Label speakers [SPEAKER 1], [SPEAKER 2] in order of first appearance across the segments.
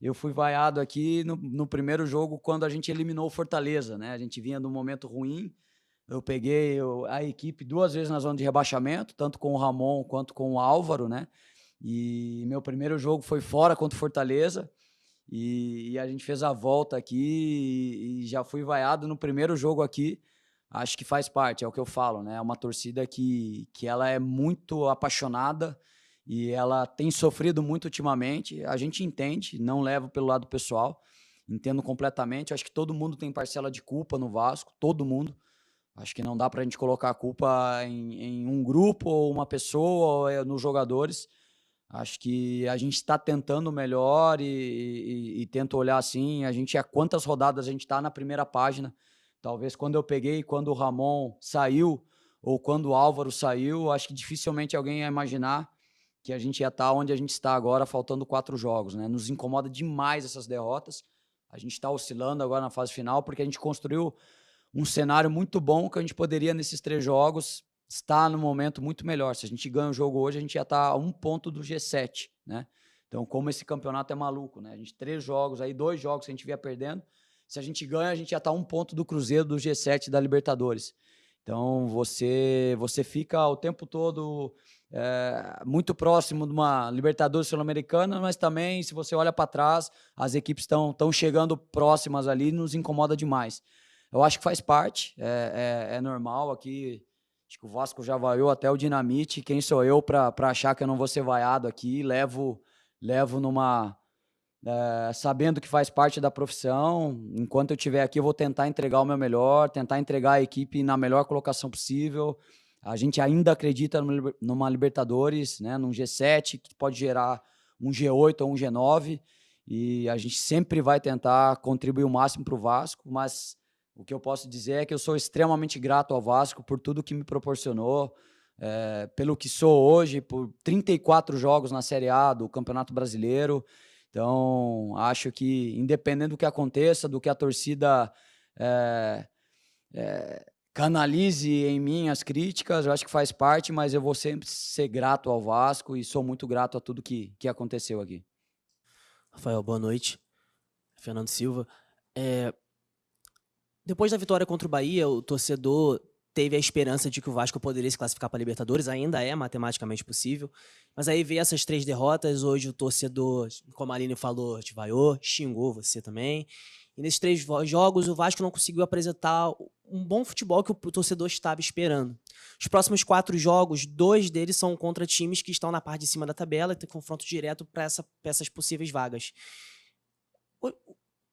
[SPEAKER 1] Eu fui vaiado aqui no primeiro jogo quando a gente eliminou o Fortaleza, né, a gente vinha de um momento ruim, eu peguei a equipe 2 vezes na zona de rebaixamento, tanto com o Ramon quanto com o Álvaro, né, e meu primeiro jogo foi fora contra o Fortaleza, e a gente fez a volta aqui e já fui vaiado no primeiro jogo aqui. Acho que faz parte, é o que eu falo, né, é uma torcida que ela é muito apaixonada e ela tem sofrido muito ultimamente. A gente entende, não levo pelo lado pessoal, entendo completamente. Acho que todo mundo tem parcela de culpa no Vasco, todo mundo. Acho que não dá para a gente colocar a culpa em um grupo ou uma pessoa ou nos jogadores. Acho que a gente está tentando o melhor e tenta olhar assim, a gente há quantas rodadas a gente está na primeira página. Talvez quando eu peguei, quando o Ramon saiu ou quando o Álvaro saiu, acho que dificilmente alguém ia imaginar que a gente ia estar onde a gente está agora, faltando 4 jogos, né. Nos incomoda demais essas derrotas. A gente está oscilando agora na fase final, porque a gente construiu um cenário muito bom que a gente poderia, nesses 3 jogos, estar num momento muito melhor. Se a gente ganha o jogo hoje, a gente já está a 1 ponto do G7, né. Então, como esse campeonato é maluco, né, a gente 3 jogos aí, 2 jogos que a gente vinha perdendo, se a gente ganha, a gente já está a 1 ponto do Cruzeiro do G7 da Libertadores. Então você fica o tempo todo, muito próximo de uma Libertadores Sul-Americana, mas também, se você olha para trás, as equipes estão chegando próximas ali, nos incomoda demais. Eu acho que faz parte, é normal aqui. Acho que o Vasco já vaiou até o Dinamite. Quem sou eu para achar que eu não vou ser vaiado aqui? Levo numa, sabendo que faz parte da profissão. Enquanto eu estiver aqui, eu vou tentar entregar o meu melhor, tentar entregar a equipe na melhor colocação possível. A gente ainda acredita numa Libertadores, né, num G7 que pode gerar um G8 ou um G9, e a gente sempre vai tentar contribuir o máximo para o Vasco, mas o que eu posso dizer é que eu sou extremamente grato ao Vasco por tudo que me proporcionou, pelo que sou hoje, por 34 jogos na Série A do Campeonato Brasileiro. Então, acho que independente do que aconteça, do que a torcida, eh canalize em mim as críticas, eu acho que faz parte, mas eu vou sempre ser grato ao Vasco e sou muito grato a tudo que aconteceu aqui.
[SPEAKER 2] Rafael, boa noite. Fernando Silva. Eh, Depois da vitória contra o Bahia, o torcedor teve a esperança de que o Vasco poderia se classificar para a Libertadores, ainda é matematicamente possível, mas aí veio essas 3 derrotas, hoje o torcedor, como a Aline falou, te vaiou, xingou você também, e nesses 3 jogos o Vasco não conseguiu apresentar um bom futebol que o torcedor estava esperando. Os próximos 4 jogos, 2 deles são contra times que estão na parte de cima da tabela e tem confronto direto para essas possíveis vagas. O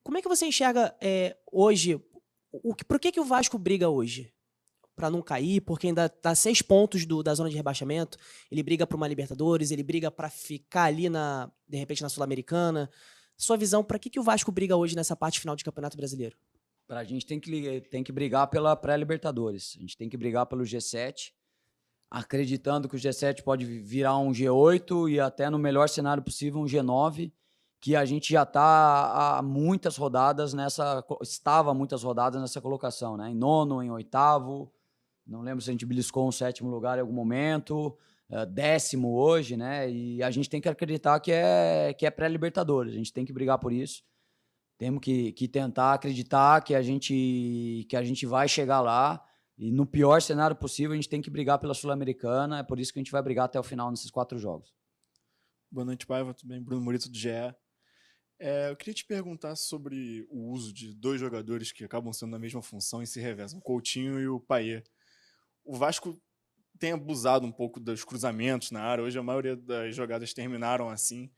[SPEAKER 2] Como é que você enxerga, hoje, por que o Vasco briga hoje? Para não cair, porque ainda está a 6 pontos da zona de rebaixamento, ele briga para uma Libertadores, ele briga para ficar ali de repente na Sul-Americana. Sua visão, para que o Vasco briga hoje nessa parte final de Campeonato Brasileiro?
[SPEAKER 1] Pra gente tem que brigar pela pré-Libertadores, a gente tem que brigar pelo G7, acreditando que o G7 pode virar um G8 e até no melhor cenário possível um G9, que a gente já está há muitas rodadas estava há muitas rodadas nessa colocação, né, em nono, em oitavo, não lembro se a gente beliscou um sétimo lugar em algum momento, décimo hoje, né, e a gente tem que acreditar que é pré-Libertadores, a gente tem que brigar por isso, temos que tentar acreditar que a gente vai chegar lá, e no pior cenário possível a gente tem que brigar pela Sul-Americana, é por isso que a gente vai brigar até o final nesses 4 jogos.
[SPEAKER 3] Boa noite, Paiva. Tudo bem? Bruno Murito, do GE. Eu queria te perguntar sobre o uso de dois jogadores que acabam sendo da mesma função e se revezam, o Coutinho e o Payet. O Vasco tem abusado um pouco dos cruzamentos na área, hoje a maioria das jogadas terminaram assim,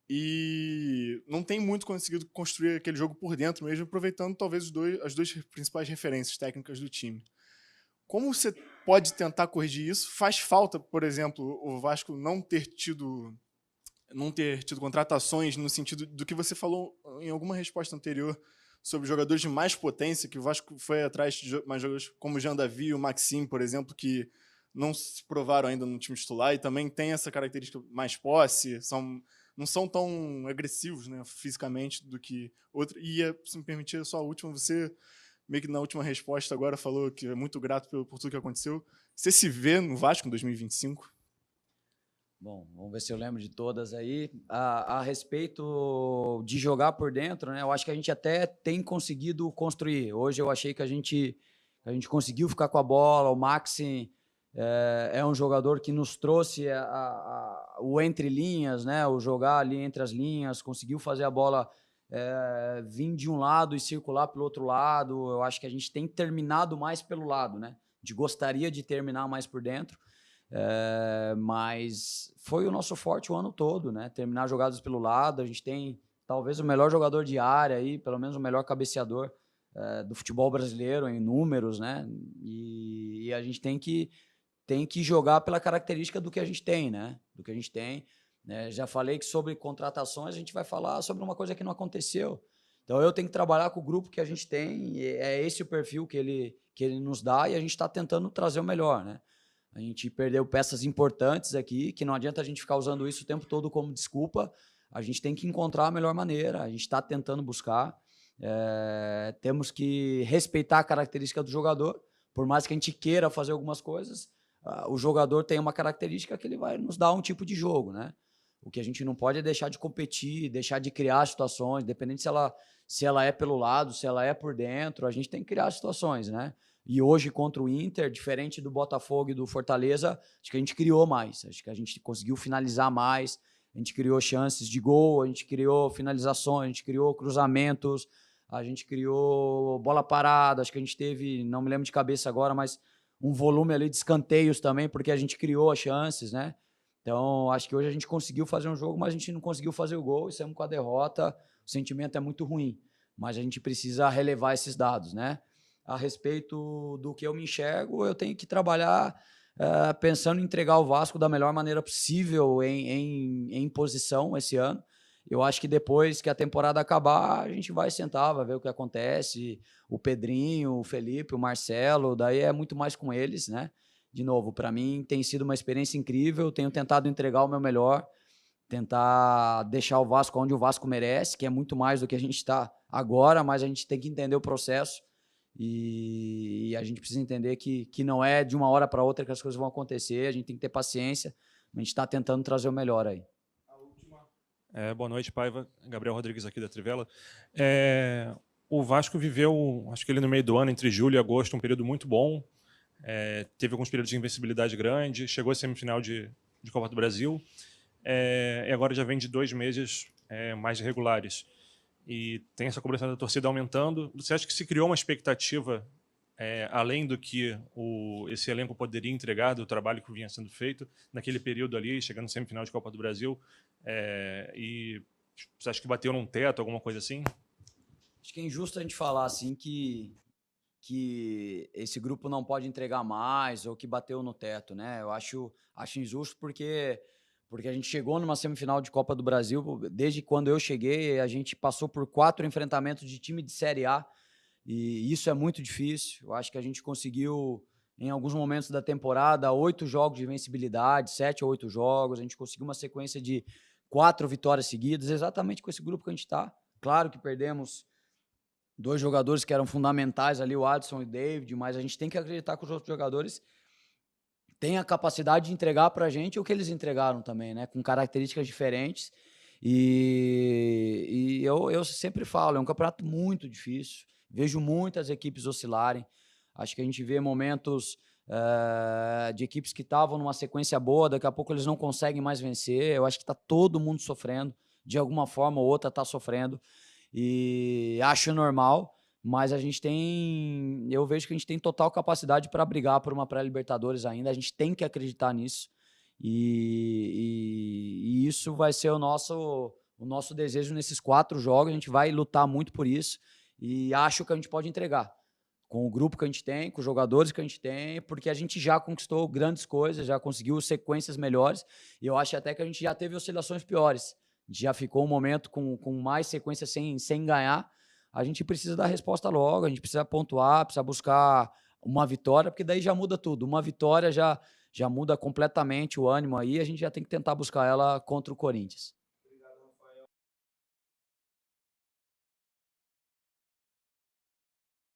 [SPEAKER 3] e não tem muito conseguido construir aquele jogo por dentro mesmo, aproveitando talvez as duas principais referências técnicas do time. Como você pode tentar corrigir isso? Faz falta, por exemplo, o Vasco não ter tido contratações no sentido do que você falou em alguma resposta anterior sobre jogadores de mais potência, que o Vasco foi atrás de mais jogadores como o Jean Davi e o Maxim, por exemplo, que não se provaram ainda no time titular e também tem essa característica mais posse, não são tão agressivos, né, fisicamente do que outro. E, se me permitir, só a última, você meio que na última resposta agora falou que é muito grato por tudo que aconteceu. Você se vê no Vasco em 2025?
[SPEAKER 1] Bom, vamos ver se eu lembro de todas aí. A respeito de jogar por dentro, né? Eu acho que a gente até tem conseguido construir. Hoje eu achei que a gente conseguiu ficar com a bola. O Maxi é um jogador que nos trouxe o entre linhas, né? O jogar ali entre as linhas, conseguiu fazer a bola vir de um lado e circular pelo outro lado. Eu acho que a gente tem terminado mais pelo lado, né? A gente gostaria de terminar mais por dentro. Mas foi o nosso forte o ano todo, né? Terminar jogadas pelo lado. A gente tem talvez o melhor jogador de área aí, pelo menos o melhor cabeceador do futebol brasileiro em números, né? E a gente tem que jogar pela característica do que a gente tem, né? Do que a gente tem. Já falei que sobre contratações a gente vai falar sobre uma coisa que não aconteceu. Então eu tenho que trabalhar com o grupo que a gente tem. É esse o perfil que ele nos dá e a gente está tentando trazer o melhor, né? A gente perdeu peças importantes aqui, que não adianta a gente ficar usando isso o tempo todo como desculpa. A gente tem que encontrar a melhor maneira. A gente está tentando buscar. Temos que respeitar a característica do jogador. Por mais que a gente queira fazer algumas coisas, o jogador tem uma característica que ele vai nos dar um tipo de jogo, né? O que a gente não pode é deixar de competir, deixar de criar situações, independente se ela é pelo lado, se ela é por dentro, a gente tem que criar situações, né? E hoje, contra o Inter, diferente do Botafogo e do Fortaleza, acho que a gente criou mais. Acho que a gente conseguiu finalizar mais. A gente criou chances de gol, a gente criou finalizações, a gente criou cruzamentos, a gente criou bola parada. Acho que a gente teve, não me lembro de cabeça agora, mas um volume ali de escanteios também, porque a gente criou as chances, né? Então, acho que hoje a gente conseguiu fazer um jogo, mas a gente não conseguiu fazer o gol. E saímos com a derrota. O sentimento é muito ruim. Mas a gente precisa relevar esses dados, né? A respeito do que eu me enxergo, eu tenho que trabalhar pensando em entregar o Vasco da melhor maneira possível em posição esse ano. Eu acho que depois que a temporada acabar, a gente vai sentar, vai ver o que acontece. O Pedrinho, o Felipe, o Marcelo, daí é muito mais com eles, né? De novo, para mim tem sido uma experiência incrível, tenho tentado entregar o meu melhor, tentar deixar o Vasco onde o Vasco merece, que é muito mais do que a gente está agora, mas a gente tem que entender o processo. E a gente precisa entender que não é de uma hora para outra que as coisas vão acontecer, a gente tem que ter paciência, a gente está tentando trazer o melhor aí.
[SPEAKER 4] Boa noite, Paiva. Gabriel Rodrigues aqui da Trivela. O Vasco viveu, acho que ele no meio do ano, entre julho e agosto, um período muito bom. Teve alguns períodos de invencibilidade grande, chegou à semifinal de Copa do Brasil, e agora já vem de 2 meses mais regulares. E tem essa cobrança da torcida aumentando. Você acha que se criou uma expectativa, além do que esse elenco poderia entregar, do trabalho que vinha sendo feito naquele período ali, chegando na semifinal de Copa do Brasil, e você acha que bateu num teto, alguma coisa assim?
[SPEAKER 1] Acho que é injusto a gente falar assim que esse grupo não pode entregar mais ou que bateu no teto, né? Eu acho injusto porque a gente chegou numa semifinal de Copa do Brasil. Desde quando eu cheguei, a gente passou por 4 enfrentamentos de time de Série A, e isso é muito difícil. Eu acho que a gente conseguiu, em alguns momentos da temporada, 8 jogos de vencibilidade, 7 ou 8 jogos. A gente conseguiu uma sequência de 4 vitórias seguidas, exatamente com esse grupo que a gente está. Claro que perdemos 2 jogadores que eram fundamentais ali, o Adson e o David, mas a gente tem que acreditar que os outros jogadores têm a capacidade de entregar para a gente o que eles entregaram também, né? Com características diferentes. E eu sempre falo, é um campeonato muito difícil. Vejo muitas equipes oscilarem. Acho que a gente vê momentos de equipes que estavam numa sequência boa, daqui a pouco eles não conseguem mais vencer. Eu acho que está todo mundo sofrendo, de alguma forma ou outra está sofrendo. E acho normal, mas eu vejo que a gente tem total capacidade para brigar por uma pré-Libertadores ainda. A gente tem que acreditar nisso. E isso vai ser o nosso desejo nesses 4 jogos. A gente vai lutar muito por isso e acho que a gente pode entregar com o grupo que a gente tem, com os jogadores que a gente tem, porque a gente já conquistou grandes coisas, já conseguiu sequências melhores, e eu acho até que a gente já teve oscilações piores. A gente já ficou um momento com mais sequência sem ganhar. A gente precisa dar resposta logo, a gente precisa pontuar, precisa buscar uma vitória, porque daí já muda tudo. Uma vitória já muda completamente o ânimo aí, a gente já tem que tentar buscar ela contra o Corinthians.